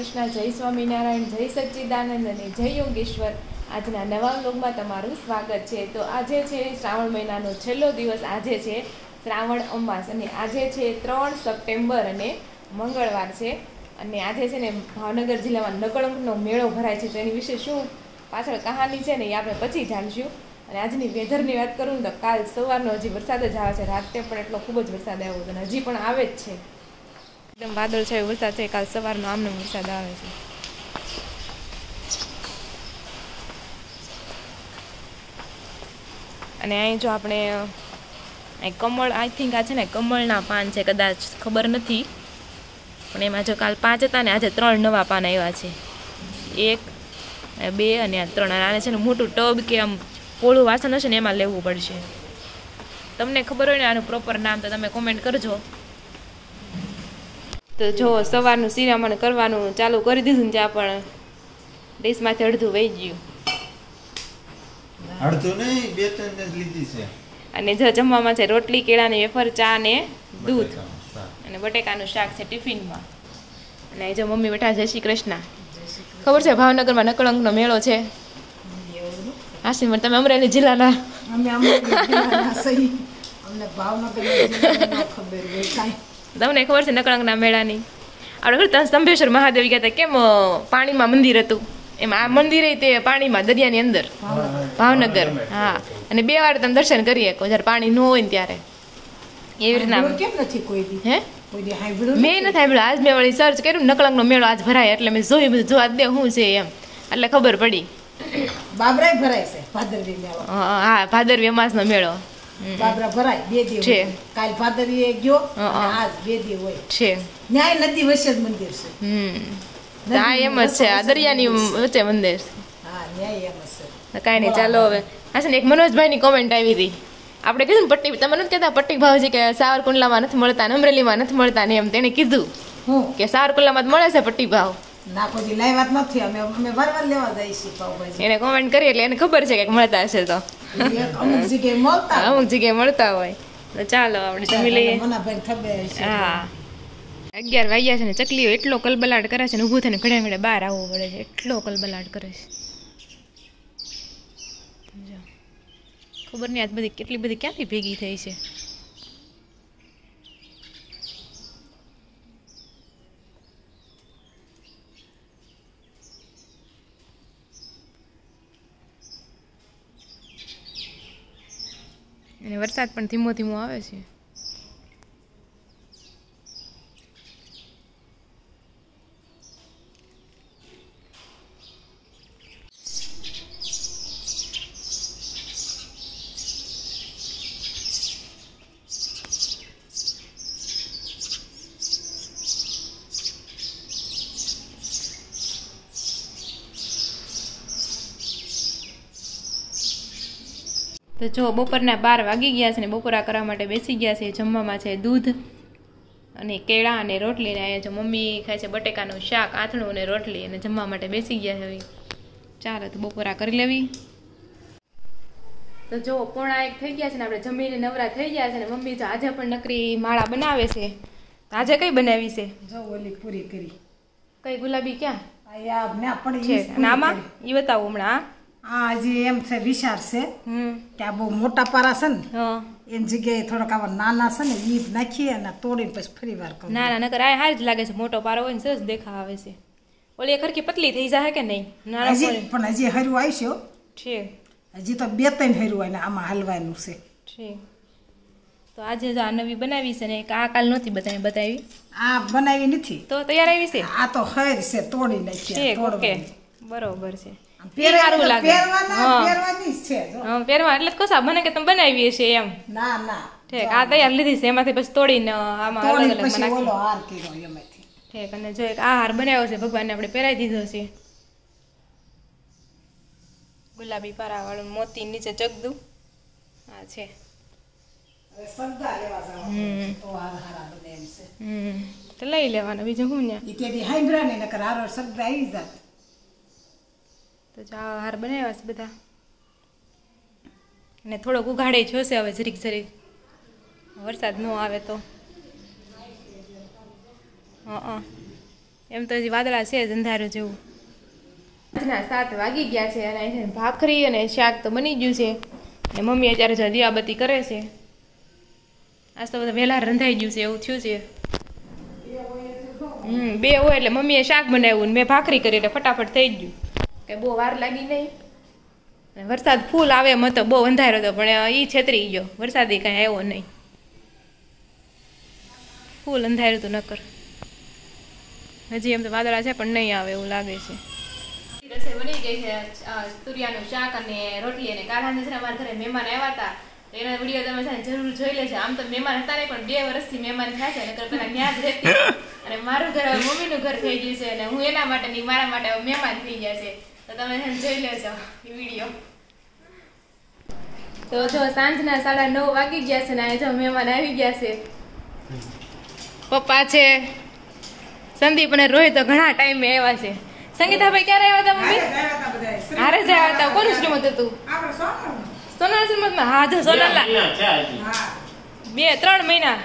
કૃષ્ણ, જય સ્વામિનારાયણ, જય સચ્ચિદાનંદ અને જય યોગેશ્વર। આજના નવા વ્લોગમાં તમારું સ્વાગત છે। તો આજે છે શ્રાવણ મહિનાનો છેલ્લો દિવસ, આજે છે શ્રાવણ અમાસ અને આજે છે 3 સપ્ટેમ્બર અને મંગળવાર છે। અને આજે છે ને ભાવનગર જિલ્લામાં નકળંકનો મેળો ભરાય છે, તો એની વિશે શું પાછળ કહાની છે ને એ આપણે પછી જાણશું। અને આજની વેધરની વાત કરું તો કાલ સવારનો હજી વરસાદ જ આવે છે, રાતે પણ એટલો ખૂબ જ વરસાદ આવ્યો હતો અને હજી પણ આવે જ છે, એકદમ વાદળ છે વરસાદ છે, કાલ સવારનો આમને વરસાદ આવે છે। અને અહીં જો આપણે કમળ, આઈ થિંક આ છે ને કમળના પાન છે, કદાચ ખબર નથી, પણ એમાં જો કાલ 5 હતા ને આજે 3 નવા પાન આવ્યા છે, 1, 2 અને 3। અને આને છે ને મોટું ટબ કે આમ પોળું વાસણ હશે ને એમાં લેવું પડશે। તમને ખબર હોય ને આનું પ્રોપર નામ તો તમે કોમેન્ટ કરજો। તો જો સવારનું શિરામણ કરવાનું ચાલુ કરી દીધું ને, ત્યાં પણ ડીશમાંથી અડધું વહી ગયું, અડધું નહીં 2-3 જ લીધી છે। અને જો જમવામાં છે રોટલી, કેળાની વેફર, ચા ને દૂધ અને બટેકાનું શાક છે ટિફિનમાં। અને જો મમ્મી બેઠા, જય શ્રી કૃષ્ણ। ખબર છે ભાવનગરમાં નકળંકનો મેળો છે? હાસીમાં તમે અમરેલી જિલ્લાના? તમને ખબર છે નકળંકના મેળાની? આપણે સ્તંભેશ્વર મહાદેવ ગયા હતા, કેમ પાણીમાં મંદિર હતું, એમ આ મંદિર તે પાણીમાં દરિયાની અંદર ભાવનગર। હા, અને 2 વાર તમે દર્શન કરી શકો જ્યારે પાણી ન હોય ને ત્યારે, એવી રીતના। હે મેં નથી સાંભળ્યું, આજ મેં વળી સર્ચ કર્યું નકળંકનો મેળો આજ ભરાય, એટલે મેં જોયું બધું જોવા દે શું છે એમ, એટલે ખબર પડી। બાબરાય ભરાય છે ભાદરવી મેળો। હા, ભાદરવી અમાસનો મેળો બાબરા ભરાય 2 દિવસ છે, કાલ ભાદરવી ગયો અને આજ 2 દિવસ હોય છે। ન્યાય નદી વચ્ચે જ મંદિર છે। હા એમ જ છે, આ દરિયાની વચ્ચે મંદિર છે। હા, ન્યાય એમ છે। કાંઈ નહીં, ચાલો હવે આ છે ને એક મનોજભાઈની કોમેન્ટ આવી હતી, આપણે કીધું ને પટ્ટી, તમે નથી કહેતા પટ્ટી ભાવજી કે સાવરકુંડલામાં નથી મળતા ને અમરેલીમાં નથી મળતા ને એમ, તેને કીધું કે સાવરકુંડલામાં જ મળે છે પટ્ટી ભાવ। ના કોઈ લાઈ વાત નથી, અમે વારવાર લેવા જઈએ છીએ પાવભાજી। એને કોમેન્ટ કરી એટલે એને ખબર છે કે મળતા હશે, તો અમુક જગ્યાએ મળતા હોય। તો ચાલો આપણે જમી લઈએ। હા, 11 વાગ્યા છે ને ચકલીઓ એટલો કલબલાટ કરે છે ને, ઊભું થઈને ઘડે ઘડે બહાર આવવું પડે છે, એટલો કલબલાટ કરે છે। ખબર નહીં આજ બધી કેટલી બધી ક્યાંથી ભેગી થઈ છે। અને વરસાદ પણ ધીમો ધીમો આવે છે। તો જો બપોરના 12 વાગી ગયા છે ને બપોરા કરવા માટે બેસી ગયા છે। જમવામાં છે દૂધ અને કેળા અને રોટલી, ને અહીંયા જો મમ્મી ખાય છે બટેકાનું શાક, આથણું અને રોટલી, અને જમવા માટે બેસી ગયા છે। હવે ચાલો તો બપોરા કરી લેવી। તો જો 1:45 થઈ ગયા છે ને આપણે જમીને નવરા થઈ ગયા છે, ને મમ્મી જો આજે પણ નકરી માળા બનાવે છે। આજે કઈ બનાવી છે? જો ઓલી પૂરી કરી। કઈ ગુલાબી ક્યાં? આયા મે પણ છે, અને આમાં ઈ બતાવો હમણાં। આ જે એમ છે વિચાર છે કે આ બહુ મોટા પારા છે ને, એની જગ્યાએ થોડાક આવા નાના છે ને ઈ નાખીએ અને તોડીને પછી ફરી વાર કરું। નાના નકર આ હારી જ લાગે છે, મોટો પારો હોય ને સરસ દેખાવ આવે છે। ઓલી ખરકી પતલી થઈ જાય કે નહીં? નાના પણ હજી હર્યું આવશે છે, હજી તો 2-3 હર્યું હોય ને આમાં હલવાનું છે। તો આજે જો આ નવી બનાવી છે ને, આ કાલ નહોતી બતાવી, આ બનાવી નથી તો તૈયાર આવી છે। આ તો હર છે, તોડી નાખી। ઓકે, બરોબર છે। પહેરવા એટલે કશા બને કે તમે બનાવી હશે એમ? ના ના, ઠીક, આ તૈયાર લીધી છે, એમાંથી પછી તોડીને આમાં અલગ અલગ નાખી। ઠીક, અને જો એક આ હાર બનાવ્યો છે ભગવાનને આપણે પહેરાવી દીધો છે, ગુલાબી પારા વાળું મોતી નીચે ચગદું આ છે। તો લઈ લેવાનું, બીજું શું ને? તો જો આ હાર બનાવ્યા છે બધા, અને થોડોક ઉઘાડે જોશે હવે જરીક જરીક, વરસાદ ન આવે તો। એમ તો હજી વાદળા છે જ અંધારું જેવું. આજના 7 વાગી ગયા છે અને અહીં ભાખરી અને શાક તો બની ગયું છે અને મમ્મી અત્યારે જો દીવાબત્તી કરે છે. આજ તો બધા વહેલા રંધાઈ ગયું છે એવું થયું છે. 2 હોય એટલે મમ્મીએ શાક બનાવ્યું ને મેં ભાખરી કરી એટલે ફટાફટ થઈ ગયું કે બહુ વાર લાગી નહીં. વરસાદ ફૂલ આવે એમ હતો, બહુ અંધારો હતો પણ એ છેતરી ગયો, વરસાદ કાંઈ આવ્યો નહીં, ફૂલ અંધારું હતું નકર. હજી એમ તો વાદળા છે પણ નહીં આવે એવું લાગે છે. રસોઈ બની ગઈ છે, તુરિયાનું શાક અને રોટલી. અને કાઢાની છે ને અમારા ઘરે મહેમાન આવ્યા હતા તો એના વિડીયો તમે છે ને જરૂર જોઈ લેજો. આમ તો મહેમાન હતા નહીં પણ 2 વર્ષથી મહેમાન થયા છે, નકર પેલા ત્યાં જ રહેતી અને મારું ઘર હવે મમ્મીનું ઘર થઈ ગયું છે અને હું એના માટે નહીં મારા માટે હવે મહેમાન થઈ ગયા છે. તો તમે જોઈ લેજો એ વિડીયો. તો જો સાંજના 9:30 વાગી ગયા છે ને જો મહેમાન આવી ગયા છે. પપ્પા છે, સંદીપ અને રોહિત તો ઘણા ટાઈમે આવ્યા છે. સંગીતાભાઈ ક્યારે આવ્યા હતા મમ્મી? હારે જ આવ્યા હતા. કોનું શ્રીમત હતું? સોનલ શ્રીમતમાં. હા જો સોનલના 2-3 મહિના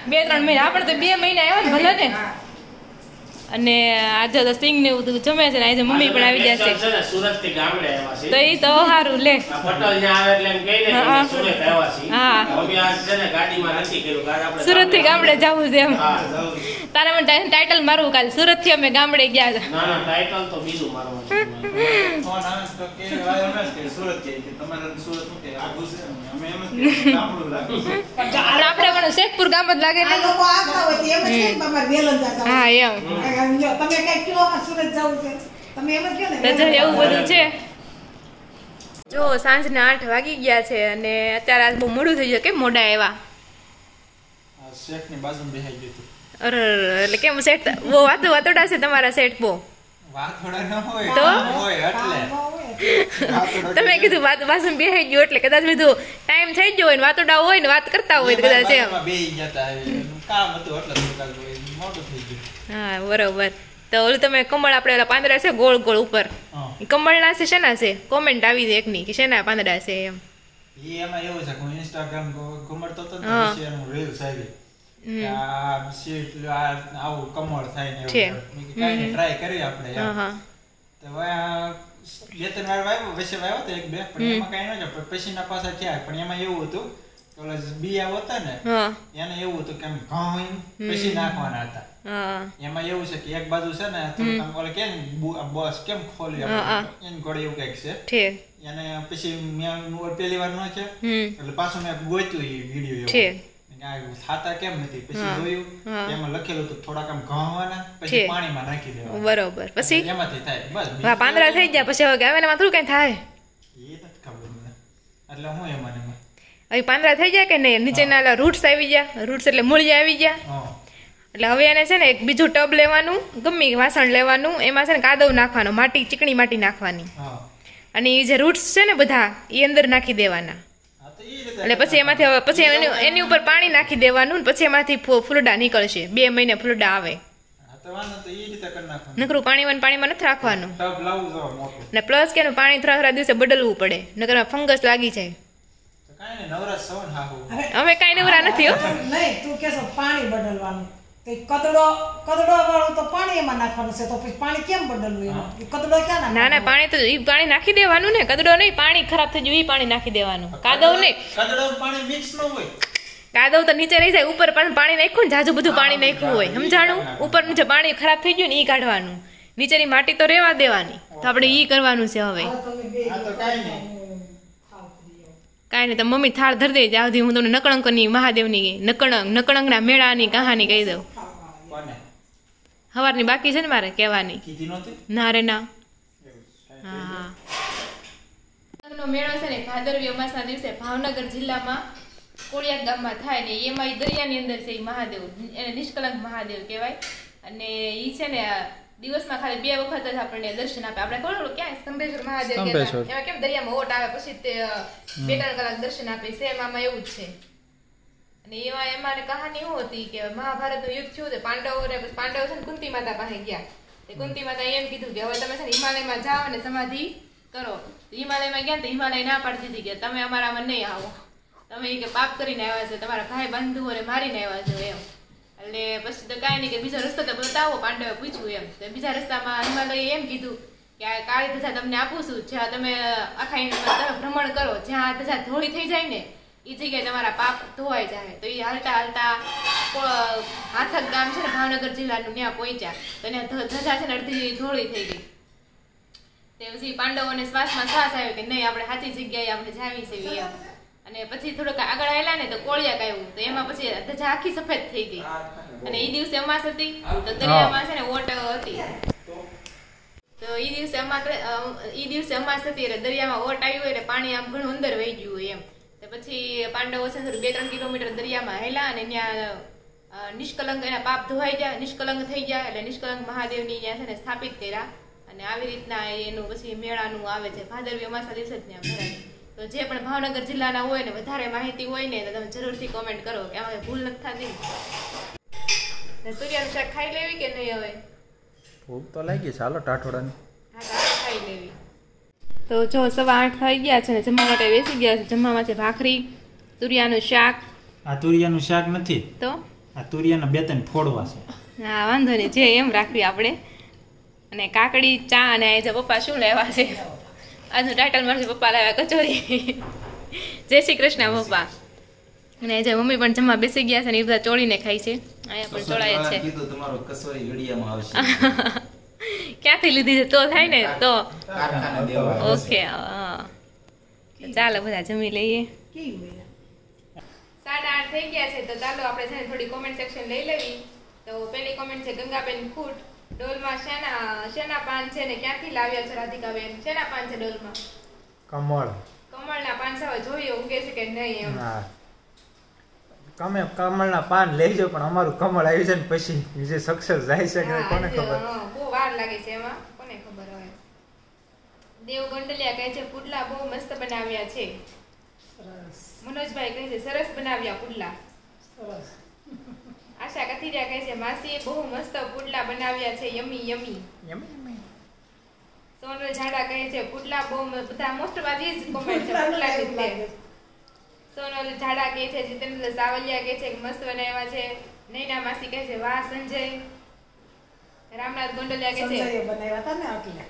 આપણે તો 2 મહિના આવ્યા ને ભલે ને. અને આજે તો સિંગ ને એવું જમે છે ને આજે મમ્મી પણ આવી જશે. સુરત થી ગામડે આવ્યા છે તો ઈ તો સારું લે. પટલ ને આવે એટલે એમ કહીને સુરત આવ્યા છે. હા મમ્મી આજ છે ને ગાડીમાં નથી કર્યું કારણ આપણે સુરત થી ગામડે જવું છે એમ. હા તારા મને ટાઇટલ મારવું કાલે સુરત થી અમે ગામડે ગયા હતા. ના ટાઇટલ તો બીજું મારવાનું છે. ફોન આવે તો કે વાયો ન કે સુરત કે તમારે સુરત નું કે આગું છે અમે એમ જ ગામડું લાગે છે. આપણે પણ શેખપુર ગામ જ લાગે ને. આ લોકો આવતા હોય તો એમ જ કેમ તમારે વેલણ જાતા હા એમ. તમે કઈ કયો સુરત જવું છે તમે એમ જ કહો ને. તો જો એવું બધું છે. જો સાંજના 8 વાગી ગયા છે અને અત્યારે આજ બહુ મોડું થઈ ગયું. કેમ મોડા આવ્યા? શેખ ની બાજુમાં બેહાઈ ગયું હતું. અરે એટલે કેમ સેટ બહુ વાતોડા છે તમારા સેટ બહુ? વાતોડા ન હોય તો? હોય એટલે તમે કીધું વાત વાસણ બેહાઈ ગયું એટલે કદાચ બીજું ટાઈમ થઈ ગયો હોય ને વાતોડા હોય ને વાત કરતા હોય તો કદાચ એમ. બેહી જતા કામ હતું એટલે મોટું થઈ ગયું. હા બરોબર. તો ઓલું તમે કમળ આપણે ઓલા પાંદડા છે ગોળ ગોળ ઉપર, કમળના છે શેના છે? કોમેન્ટ આવી દે એકની કે શેના પાંદડા છે એમ. એમાં એવું છે કે હું ઇન્સ્ટાગ્રામ ઘુમડતો હતો ને પછી એનું રીલ્સ આવી આ શીટ આવું કમળ થાય ને એવું કાંઈ ટ્રાય કરી આપણે તો હવે 2-3 વાર વાવ્યો પછી વાવ્યો તો 1-2 પણ એમાં કાંઈ ન જાય પછી ના પાછા થયા. પણ એમાં એવું હતું કે ઓલા બિયા હતા ને એને એવું હતું કે ઘઉં પછી નાખવાના હતા. એમાં એવું છે કે એક બાજુ છે ને થોડું ઓલે કેમ બસ કેમ ખોલી એને ઘોડે એવું કઈક છે એને પછી મેં પેલી વાર ન છે એટલે પાછું મેં ગોત્યું એ વિડીયો થાતા કેમ નથી પછી જોયું એમાં લખેલું હતું થોડાક આમ ઘઉંવાના પછી પાણીમાં નાખી દેવા. બરોબર. પછી એમાંથી થાય બસ પાંદડા થઈ ગયા પછી હવે ગાવેલામાં થોડું કઈ થાય એ નથી ખબર મને એટલે હું એમાં હવે પાંદડા થઈ ગયા કે નહીં? નીચેના રૂટ્સ આવી ગયા, રૂટ્સ એટલે મૂળિયા આવી ગયા. એટલે હવે એને છે ને એક બીજું ટબ લેવાનું, ગમે વાસણ લેવાનું, એમાં છે ને કાદવ નાખવાનો, માટી ચીકણી માટી નાખવાની અને એ જે રૂટ્સ છે ને બધા એ અંદર નાખી દેવાના. એટલે પછી એમાંથી હવે પછી એની ઉપર પાણી નાખી દેવાનું ને પછી એમાંથી ફૂલડા નીકળશે. 2 મહિને ફૂલડા આવે. નકરું પાણીમાં નથી રાખવાનું ને પ્લસ કે પાણી થોડા દિવસે બદલવું પડે નકર ફંગસ લાગી જાય. અમે કઈ નવરા નથી હો. નહીં તું કેસો પાણી બદલવાનું કદડો વાળું તો પાણી એમાં નાખવાનું છે તો પછી પાણી કેમ બદલવું એમાં? કદડો ક્યાં ના પાણી તો ઈ પાણી નાખી દેવાનું ને. કદડો નહીં, પાણી ખરાબ થઈ ગયું ઈ પાણી નાખી દેવાનું. કાદવ નહીં, કદડો પાણી મિક્સ ન હોય. કાદવ તો નીચે રહી જાય, ઉપર પણ પાણી નાખ્યું ને જાજુ બધું પાણી નાખ્યું હોય સમજાણું. ઉપર જે પાણી ખરાબ થઈ ગયું ને ઈ કાઢવાનું, નીચેની માટી તો રેવા દેવાની. તો આપણે ઈ કરવાનું છે હવે. કાંઈ નહીં, તો મમ્મી થાળ ધરી દે જ્યાં હું તમને નકળંકની મહાદેવની નકળંગના મેળાની કહાની કહી દઉં. સવારની બાકી છે ને મારે કહેવાની. ના રે ના. હા મેળો છે ને ભાદરવી અમાસના દિવસે ભાવનગર જિલ્લામાં કોળિયાક ગામમાં થાય ને એમાં એ દરિયાની અંદર છે એ મહાદેવ, એને નિષ્કલંક મહાદેવ કહેવાય. અને એ છે ને દિવસમાં ખાલી 2 વખત જ આપણને દર્શન આપે. આપણે કોણ ક્યાં સ્તંભેશ્વર મહાદેવ એમાં કેમ દરિયામાં ઓટ આવે પછી તે 2-3 કલાક દર્શન આપે સેમ આમાં એવું જ છે. અને એમાં કહાની શું હતી કે મહાભારતનું યુદ્ધ થયું હતું, પાંડવો છે ને કુંતી માતા પાસે ગયા. કુંતી માતા એમ કીધું કે હવે તમે છે ને હિમાલયમાં જાઓ અને સમાધિ કરો. હિમાલયમાં ગયા તો હિમાલય ના પાડતી હતી કે તમે અમારામાં નહીં આવો, તમે કે પાપ કરીને આવ્યા છે, તમારા ભાઈ બંધુઓને મારીને આવ્યા છો એમ. એટલે પછી તો કાંઈ નહીં કે બીજો રસ્તો તો બતાવો, પાંડવે પૂછ્યું એમ. તો બીજા રસ્તામાં હિમાલયે એમ કીધું કે આ કાળી ધજા તમને આપું છું, જ્યાં તમે આખા ભ્રમણ કરો, જ્યાં ધજા ધોળી થઈ જાય ને એ જગ્યાએ તમારા પાપ ધોવાઈ જાય. તો એ હાલતા હાલતા હાથક ગામ છે ને ભાવનગર જિલ્લાનું, ત્યાં પહોંચ્યા. તો ત્યાં ધજા છે ને અડધી ધોળી થઈ ગઈ. તે પછી પાંડવોને શ્વાસમાં શ્વાસ આવ્યો કે નહીં, આપણે સાચી જગ્યાએ આપણે જાવી છે એમ. અને પછી થોડોક આગળ આવેલા ને તો કોળિયાક આવ્યું, તો એમાં પછી ધજા આખી સફેદ થઈ ગઈ. અને એ દિવસે અમાસ હતી, તો દરિયામાં છે ને ઓટ હતી. તો એ દિવસે અમાસ હતી એટલે દરિયામાં ઓટ આવ્યું એટલે પાણી આમ ઘણું અંદર વહી ગયું એમ. તો પછી પાંડવો છે 2-3 કિલોમીટર દરિયામાં હેલા અને ત્યાં નિષ્કલંક એના પાપ ધોવાઈ ગયા, નિષ્કલંક થઈ ગયા. એટલે નિષ્કલંક મહાદેવની ત્યાં છે ને સ્થાપિત કર્યા. અને આવી રીતના એનું પછી મેળાનું આવે છે, ભાદરવી અમાસના દિવસે જ ત્યાં ભરાય. તો જે પણ ભાવનગર જિલ્લાના હોય ને વધારે માહિતી હોય ને તો તમે જરૂરથી કોમેન્ટ કરો કે આમાં ભૂલ નથી થતી. તુરિયાનું શાક ખાઈ લેવી કે નહીં? હવે ભૂખ તો લાગી, ચાલો ટાઠોડાની. હા, ખાઈ લેવી. તો જો 8:15 થઈ ગયા છે ને જમવા માટે બેસી ગયા છે. જમવામાં છે ભાખરી, તુરિયાનું શાક. આ તુરિયાનું શાક નથી, તો આ તુરિયાના 2-3 ફોડવા છે. હા, વાંધો નહીં, જે એમ રાખવી આપણે. અને કાકડી, ચા અને આજે પપ્પા શું લેવા છે? આજનું ટાઇટલ મારથી પપ્પા લાવ્યા કચોરી. જય શ્રી કૃષ્ણ પપ્પા. અને આજે મમ્મી પણ જમવા બેસી ગયા છે ને એ બધા ચોળીને ખાય છે. અહીંયા પણ ચોળાય છે. કીધું તમારો કસોરી ઘડિયામાં આવશે. ક્યાંથી લીધી છે તો થાય ને તો. કારખાને દેવા ઓકે, હા, ચાલો બધા જમી લઈએ. 8:30 થઈ ગયા છે તો ચાલો આપણે છે ને થોડી કોમેન્ટ સેક્શન લઈ લેવી. તો પહેલી કોમેન્ટ છે ગંગાબેન ખૂટ. ડોલમાં શેના પાન છે ને ક્યાંથી લાવ્યા છે રાધિકાબેન? શેના પાન છે ડોલમાં? કમળના પાન છે. જોઈએ ઊંઘે છે કે નહીં એમ. તમે કમળના પાન લેજો, પણ અમારું કમળ આવી છે ને પછી બીજે સક્સેસ જાય છે કે કોને ખબર. બહુ વાર લાગે છે એમાં, કોને ખબર હોય. દેવ ગંડલિયા કહે છે પુડલા બહુ મસ્ત બનાવ્યા છે. મનોજભાઈ કહે છે સરસ બનાવ્યા પુડલા. આશા કથિરિયા કહે છે માસીએ બહુ મસ્ત પુડલા બનાવ્યા છે, યમી યમી. સોનલ ઝાડા કહે છે પુડલા બહુ, બધા મોસ્ટ બાજી જ કોમેન્ટ છે પુડલા રીતે. સોનલ ઝાડા કહે છે, જીતેન્દ્ર સાવલિયા કહે છે મસ્ત બનાવ્યા છે. નૈના માસી કહે છે વાહ સંજય. રામનાથ ગોંડલિયા કહે છે બનાવ્યા હતા ને એટલે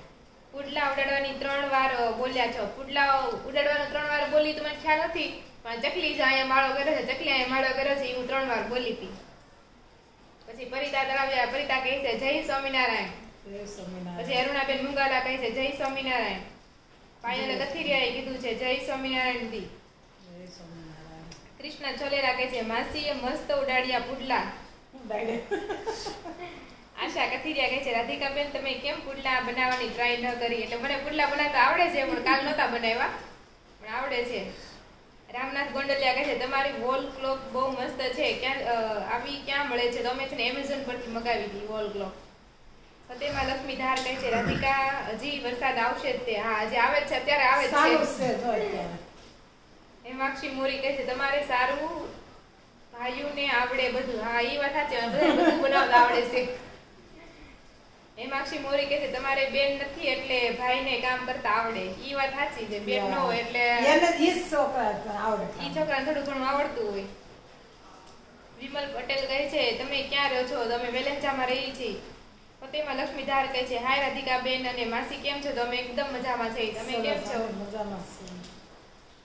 પુડલા ઉડાડવાની 3 વાર બોલ્યા છો. પુડલા ઉડાડવાનું 3 વાર બોલી તો મને ખ્યાલ નથી, પણ ચકલી જ અહીંયા માળો કર્યો છે, ચકલી અહીંયા માળો કર્યો છે એ હું 3 વાર બોલી હતી. પછી પરિતા તળાવિયા, પરિતા કહે છે જય સ્વામિનારાયણ. પછી અરુણાબેન મુંગાલા કહે છે જય સ્વામિનારાયણ. પાયલ કથિરિયાએ કીધું છે જય સ્વામિનારાયણ દી. કૃષ્ણ ચોલેરા કહે છે માસીએ મસ્ત ઉડાડ્યા પુડલા. આશા કથિરિયા કહે છે રાધિકાબેન તમે કેમ પુડલા બનાવવાની ટ્રાય ન કરી? એટલે મને પુડલા બનાવતા આવડે છે પણ કાલ નહોતા બનાવ્યા, પણ આવડે છે. રામનાથ ગોંડલિયા કહે છે તમારી વોલ ક્લોક બહુ મસ્ત છે, આવી ક્યાં મળે છે? તો અમે છે ને એમેઝોન પરથી મગાવી હતી વોલ ક્લોક. ફતેમા લક્ષ્મી ધાર કહે છે રાધિકા હજી વરસાદ આવશે જ તે. હા, હજી આવે જ છે, અત્યારે આવે જ છે. હેમાક્ષી મોરી કહે છે તમારે સારું ભાઈઓને આવડે બધું. હા, એ વાત સાચી, બધું બનાવતા આવડે છે. હેમાક્ષી મોરી કહે છે તમારે બેન નથી એટલે ભાઈને કામ કરતા આવડે. ઈ વાત સાચી છે, બેન ન હોય એટલે ઈ છોકરાને થોડું ઘણું આવડતું હોય. વિમલ પટેલ કહે છે તમે ક્યાં રહો છો? તમે વેલેન્જામાં રહી છીએ. ફતેમા લક્ષ્મી ધાર કહે છે હાય રાધિકા બેન અને માસી કેમ છો? તમે એકદમ મજામાં છે, તમે કેમ છો?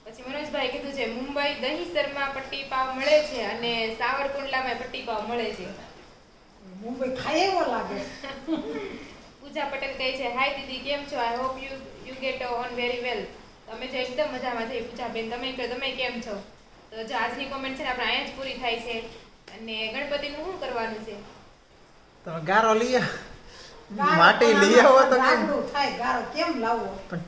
પછી મનોજભાઈ કીધું છે મુંબઈ દહીસરમાં પટ્ટી પાવ મળે છે અને સાવરકુંડલામાં પટ્ટી પાવ મળે છે. મુંબઈ ખાય એવો લાગે. પૂજા પટેલ કહે છે હાય દીદી કેમ છો? I hope you get on very well. તમે જો એકદમ મજામાં છે પૂજાબેન, તમે કેમ છો? તો જો આજની કોમેન્ટ છે ને આપણે અહીંયા જ પૂરી થાય છે. અને ગણપતિનું શું કરવાનું છે? તમે ગારો લઈ માટી લઈ આવો તો કેમ થાય? ગારો કેમ લાવવો? પણ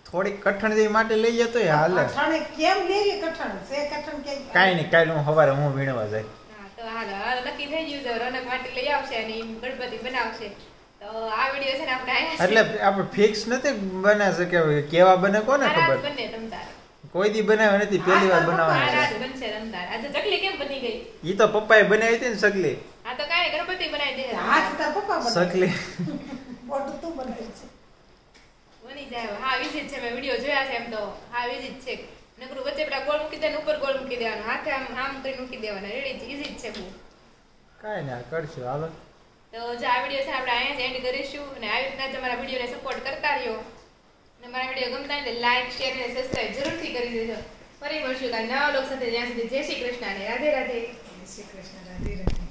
થોડી કઠણ જેવી માટી લઈ જાય તો હાલે. કઠણ કેમ લેવી? કઠણ છે, કઠણ કે કાઈ નહીં, કાઈ હું સવારે હું વીણવા જાય. હા, તો હાલ નક્કી થઈ ગયું છે, રોનક માટી લઈ આવશે અને ગણપતિ બનાવશે. તો આ વિડિયો છે ને આપણે અહીંયા એટલે આપણે ફિક્સ નથી બને છે કે કેવા બને કોને ખબર. બને તમતાર કોઈ દી બનાવ્યો નથી, પહેલી વાર બનાવવાનો આ રાત છે. બનશે તમતાર. આજે ચકલી કેમ બની ગઈ? ઈ તો પપ્પાએ બનાવી હતી ને સગલી. આ તો કાંઈ ગણપતિ બનાવી દે. હાથ તાર પપ્પા બનાવે. સગલી મોટું તું બનાવે છે. બની જાય. હા, વિઝિટ છે, મેં વિડિયો જોયા છે એમ તો. હા, વિઝિટ છે. નકરું વચ્ચે પેલા ગોળ મૂકી દેવાનું, ઉપર ગોળ મૂકી દેવાનું, હાથે આમ કરીને મૂકી દેવાના. રેડી ઈઝી છે બહુ. કાંઈ નહીં કરશું હાલો. તો જો આ વિડીયો છે આપણે અહીંયા જ એન્ડ કરીશું અને આવી રીતના જ અમારા વિડીયોને સપોર્ટ કરતા રહ્યો અને અમારા વિડીયો ગમતા હોય તો લાઈક શેર અને સબસ્ક્રાઇબ જરૂરથી કરી દેજો. ફરી મળશું કાલે નવા લોક સાથે. ત્યાં સુધી જય શ્રી કૃષ્ણ અને રાધે રાધે. શ્રી કૃષ્ણ રાધે રાધે.